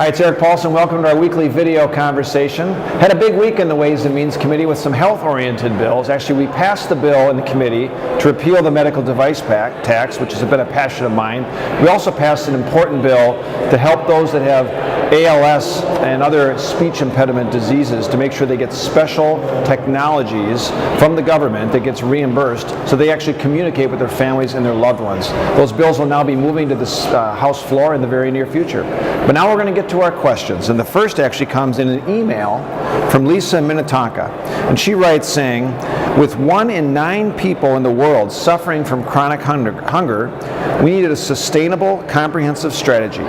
Hi, it's Erik Paulsen. Welcome to our weekly video conversation. Had a big week in the Ways and Means Committee with some health-oriented bills. Actually, we passed the bill in the committee to repeal the medical device tax, which has been a passion of mine. We also passed an important bill to help those that have ALS and other speech impediment diseases to make sure they get special technologies from the government that gets reimbursed so they actually communicate with their families and their loved ones. Those bills will now be moving to this House floor in the very near future. But now we're going to get to our questions, and the first actually comes in an email from Lisa in Minnetonka, and she writes saying, with 1 in 9 people in the world suffering from chronic hunger, we needed a sustainable, comprehensive strategy.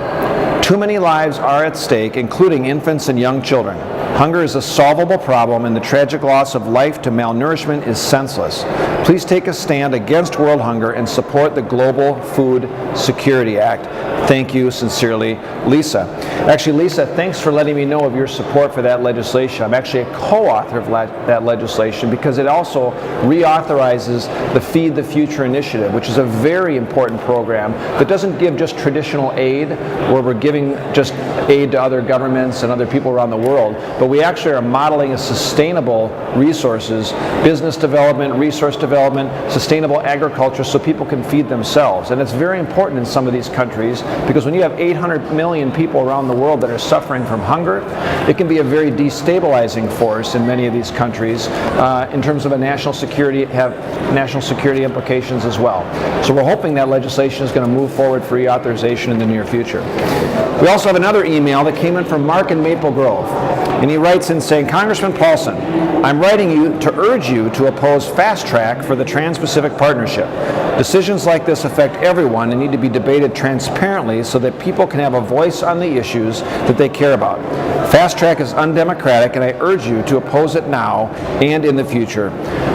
Too many lives are at stake, including infants and young children. Hunger is a solvable problem, and the tragic loss of life to malnourishment is senseless. Please take a stand against world hunger and support the Global Food Security Act. Thank you sincerely, Lisa. Actually, Lisa, thanks for letting me know of your support for that legislation. I'm actually a co-author of that legislation because it also reauthorizes the Feed the Future initiative, which is a very important program that doesn't give just traditional aid, where we're giving just aid to other governments and other people around the world, but we actually are modeling a sustainable resources, business development, resource development, sustainable agriculture so people can feed themselves. And it's very important in some of these countries because when you have 800 million people around the world that are suffering from hunger, it can be a very destabilizing force in many of these countries in terms of a national security implications as well. So we're hoping that legislation is going to move forward for reauthorization in the near future. We also have another email that came in from Mark in Maple Grove, and he writes in saying, Congressman Paulsen, I'm writing you to urge you to oppose fast track for the Trans-Pacific Partnership. Decisions like this affect everyone and need to be debated transparently so that people can have a voice on the issues that they care about. Fast track is undemocratic, and I urge you to oppose it now and in the future.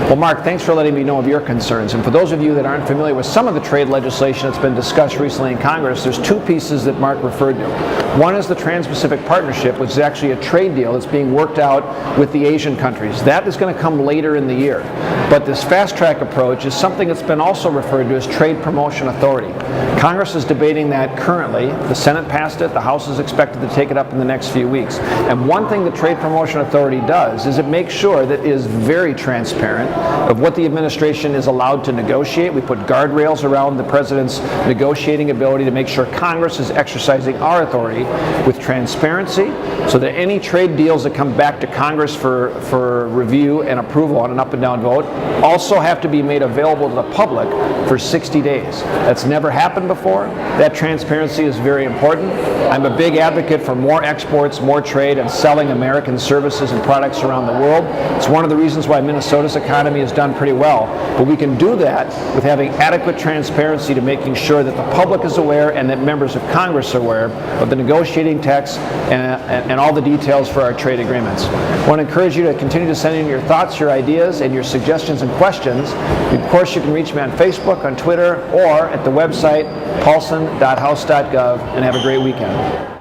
Well, Mark, thanks for letting me know of your concerns. And for those of you that aren't familiar with some of the trade legislation that's been discussed recently in Congress, there's 2 pieces that Mark referred to. One is the Trans-Pacific Partnership, which is actually a trade deal that's being worked out with the Asian countries. That is going to come later in the year. But this fast track approach is something that's been also referred to as Trade Promotion Authority. Congress is debating that currently. The Senate passed it. The House is expected to take it up in the next few weeks. And one thing the Trade Promotion Authority does is it makes sure that it is very transparent of what the administration is allowed to negotiate. We put guardrails around the president's negotiating ability to make sure Congress is exercising our authority with transparency so that any trade deals that come back to Congress for review and approval on an up and down vote also have to be made available to the public for 60 days. That's never happened before. That transparency is very important. I'm a big advocate for more exports, more trade, and selling American services and products around the world. It's one of the reasons why Minnesota's economy has done pretty well. But we can do that with having adequate transparency to making sure that the public is aware and that members of Congress are aware of the negotiating text and all the details for our trade agreements. I want to encourage you to continue to send in your thoughts, your ideas, and your suggestions and questions. Of course, you can reach me on Facebook, on Twitter, or at the website paulsen.house.gov, and have a great weekend.